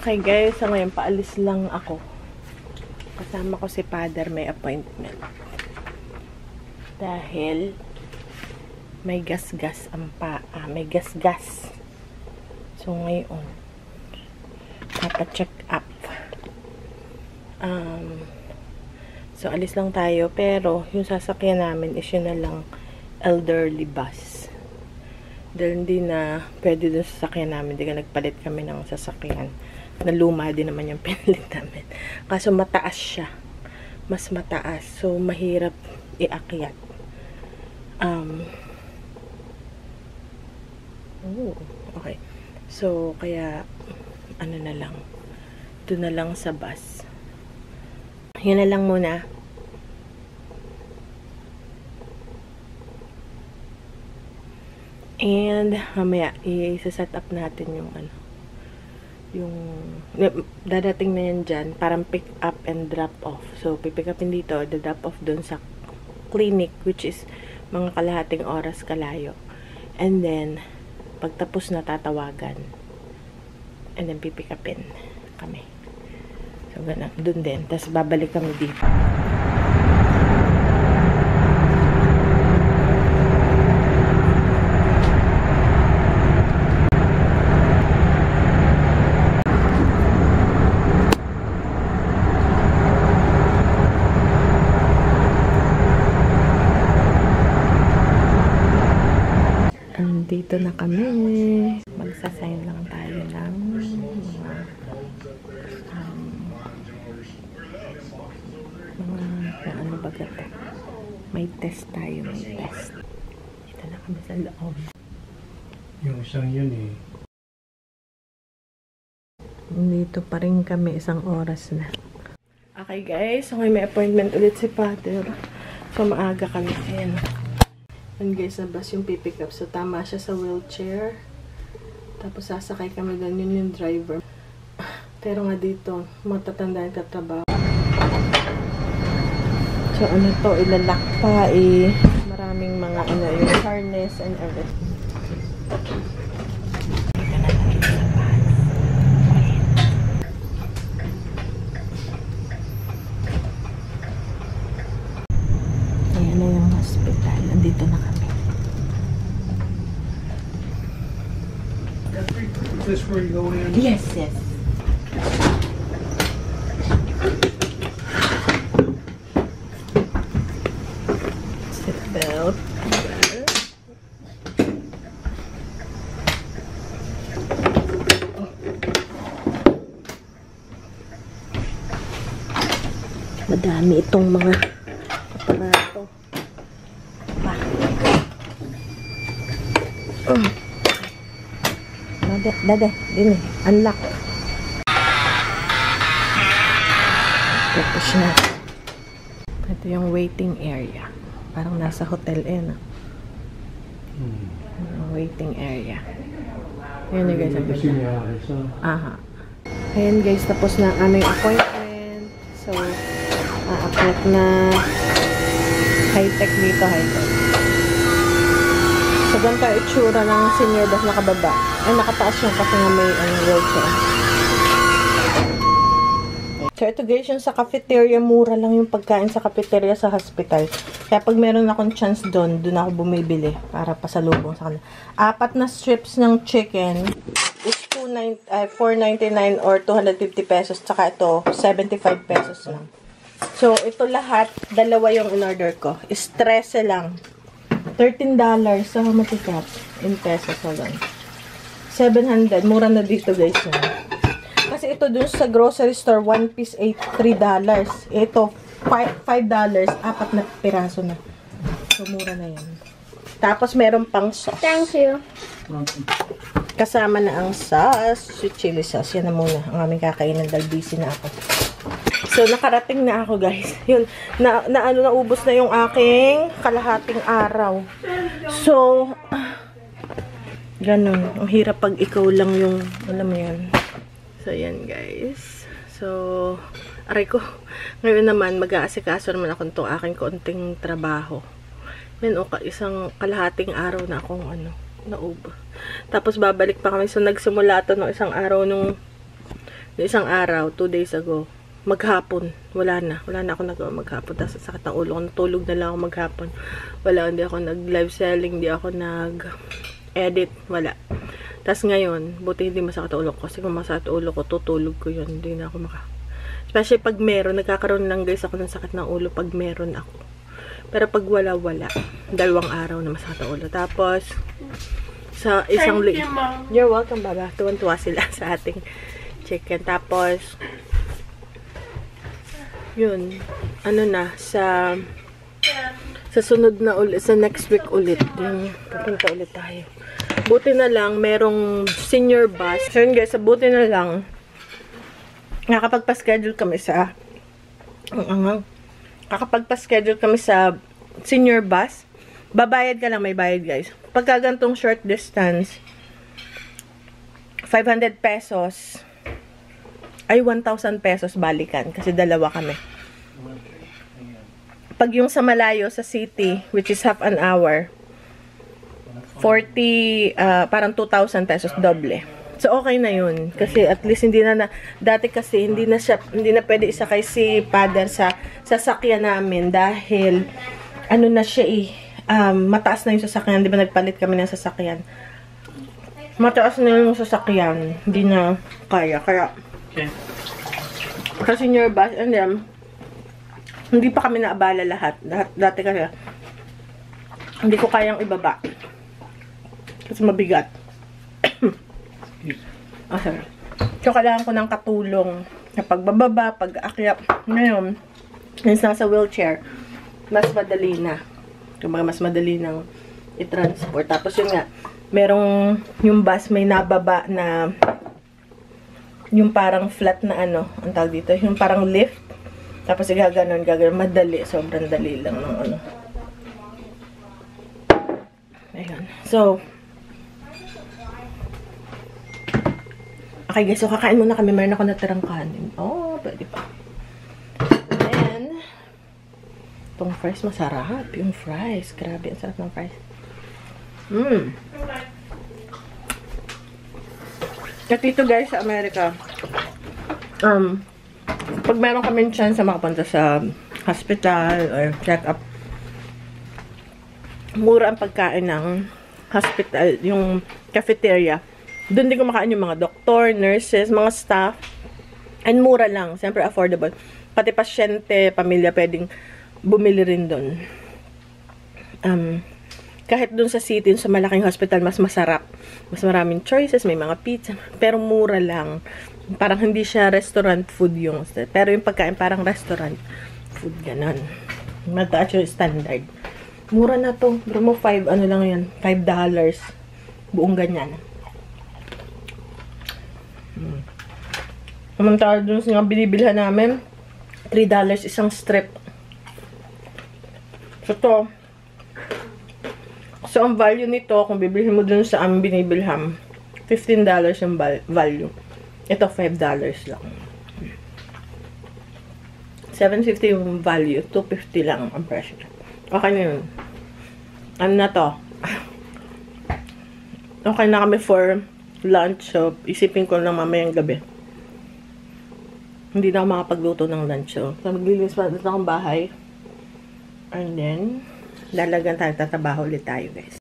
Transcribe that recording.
Okay guys, so ngayon paalis lang ako. Kasama ko si Father, may appointment. Dahil may gas-gas ang paa. May gas-gas. So ngayon, papacheck up. So alis lang tayo. Pero yung sasakyan namin is yun na lang elderly bus. Dahil hindi na pwede dun sa sasakyan namin. Hindi ka nagpalit kami ng sasakyan. Na luma din naman yung pinalit namin. Kaso mataas siya. Mas mataas. So mahirap iakyat. Okay. So kaya ano na lang. Doon na lang sa bus. Yun na lang muna. And mamaya i-set up natin yung yung dadating na yan dyan, parang pick up and drop off. So pipick upin dito, drop off dun sa clinic, which is mga kalahating oras kalayo. And then pagtapos na tatawagan, and then pipick upin kami. So ganun, dun din. Tapos babalik kami dito. Dito na kami. Magsasign lang tayo ng mga ano ba ito? May test tayo. May test. Dito na kami sa loob. Yung isang yun eh. Dito pa rin kami, isang oras na. Okay guys, so may appointment ulit si Father. So maaga kami. Ayan. And guys, na bus yung pipick up. So, tama siya sa wheelchair. Tapos, sasakay kami doon. Yun yung driver. Pero nga dito, matatanda yung tatrabaho. So, ano to? Ilalak pa eh. Maraming mga ano, yung harness and everything. Ayan na yung hospital. Andito na kami. Is this where you go in? Yes, yes. Seat belt. Madami itong mga aparato. Dade, din unlock. Tapos na. Ito yung waiting area. Parang nasa hotel eh, no? Waiting area. Ayan na guys. Aha. Ayan guys, tapos na aming appointment. So, aakyat na high-tech dito, high-tech. So, ganito itsura ng senior bus nakababa. Ay, nakataas yung kasi nga may wheelchair. So, ito guys, yung sa cafeteria, mura lang yung pagkain sa cafeteria sa hospital. Kaya pag meron akong chance doon ako bumibili para pasalubong sa kanila. 4 na strips ng chicken is 4.99 or 250 pesos. Tsaka ito, 75 pesos lang. So, ito lahat, dalawa yung in-order ko. Is 13 lang. $13. So, how much is that? In pesos na lang. 700. Mura na dito, guys. Kasi ito dun sa grocery store, 1 piece, $3. Ito, $5. 4 na piraso na. So, mura na yan. Tapos, meron pang sauce. Thank you. Kasama na ang sauce. Chili sauce. Yan na muna. Ang aming kakainin dahil busy na ako. So, nakarating na ako, guys. Yun, naubos na yung aking kalahating araw. So, ganun. Ang hirap pag ikaw lang yung, alam mo yan. So, yan, guys. So, aray ko. Ngayon naman, mag-aasikaso naman ako itong aking konting trabaho. Yan, isang kalahating araw na akong, naubos. Tapos, babalik pa kami. So, nagsimula ito ng isang araw nung Isang araw, 2 days ago, maghapon, wala na ako nagawa maghapon. Tapos sakit ng ulo ko, natulog na lang ako maghapon. Hindi ako nag-live selling, hindi ako nag-edit, wala. Tapos ngayon, buti hindi masakit ang ulo ko. Kasi kung masakit ang ulo ko, tutulog ko yun. Hindi na ako Especially pag meron, nagkakaroon lang guys ako ng sakit ng ulo pag meron ako. Pero pag wala, 2 araw na masakit ang ulo. Tapos, sa isang Thank you, Mom. You're welcome, Baba. Tuwan-tuwa sila sa ating chicken. Tapos, yun, sa sunod na ulit, sa next week ulit, yung pupunta ulit tayo. Buti na lang, merong senior bus. So yun guys, buti na lang, nakakapagpa-schedule kami sa senior bus. Babayad ka lang, may bayad guys. Pagka gantong short distance, 500 pesos, ay 1,000 pesos balikan. Kasi dalawa kami. Pag yung sa malayo, sa city, which is half an hour, 40, parang 2,000 pesos doble. So, okay na yun. Kasi at least dati kasi hindi na pwede isakay si father sa sasakyan namin dahil, na siya mataas na yung sasakyan. Di ba nagpalit kami ng sasakyan? Mataas na yung sasakyan. Hindi na kaya. Kaya, kasi senior bus, and then, hindi pa kami naabala lahat. Dati kasi, hindi ko kayang ibaba. Kasi mabigat. Sorry. So, kailangan ko ng katulong na pagbababa, pag-akyat. Ngayon, since nasa wheelchair, mas madali na. Kumbaga, mas madali nang i-transport. Tapos yun nga, merong yung bus may nababa na yung parang flat na ang tawag dito, yung parang lift. Tapos gaganon, madali, sobrang dali lang ng Ayun. So, okay guys, so kakain muna kami. Meron ako natirang kanin. Oh, pwede pa. And, itong fries, masarap. Yung fries. Grabe, ang sarap ng fries. At dito guys, sa Amerika, pag meron kami chance na makapunta sa hospital or check-up, mura ang pagkain ng hospital, yung cafeteria. Doon din kumakain yung mga doktor, nurses, mga staff. And mura lang. Siyempre affordable. Pati pasyente, pamilya, pwedeng bumili rin doon. Kahit doon sa city, sa malaking hospital, mas masarap. Mas maraming choices, may mga pizza. Pero mura lang. Parang hindi siya restaurant food yung. Pero yung pagkain parang restaurant food, ganon. Mataas yung standard. Mura na to. Pero mo $5 lang yan. $5. Buong ganyan. Samantala dun sa binibilhan namin, $3 isang strip. So, ang value nito, kung bibilhin mo dun sa aming binibilhan, $15 yung value. Ito, $5 lang. $7.50 yung value, $2.50 lang ang presyo. Okay na yun. Ano na to? Okay na kami for lunch. So, isipin ko lang mamayang gabi. Hindi na ako makapagluto ng lunch. So, maglilinis pa dito akong bahay. And then, lalagan tayo, tatabaho ulit tayo, guys.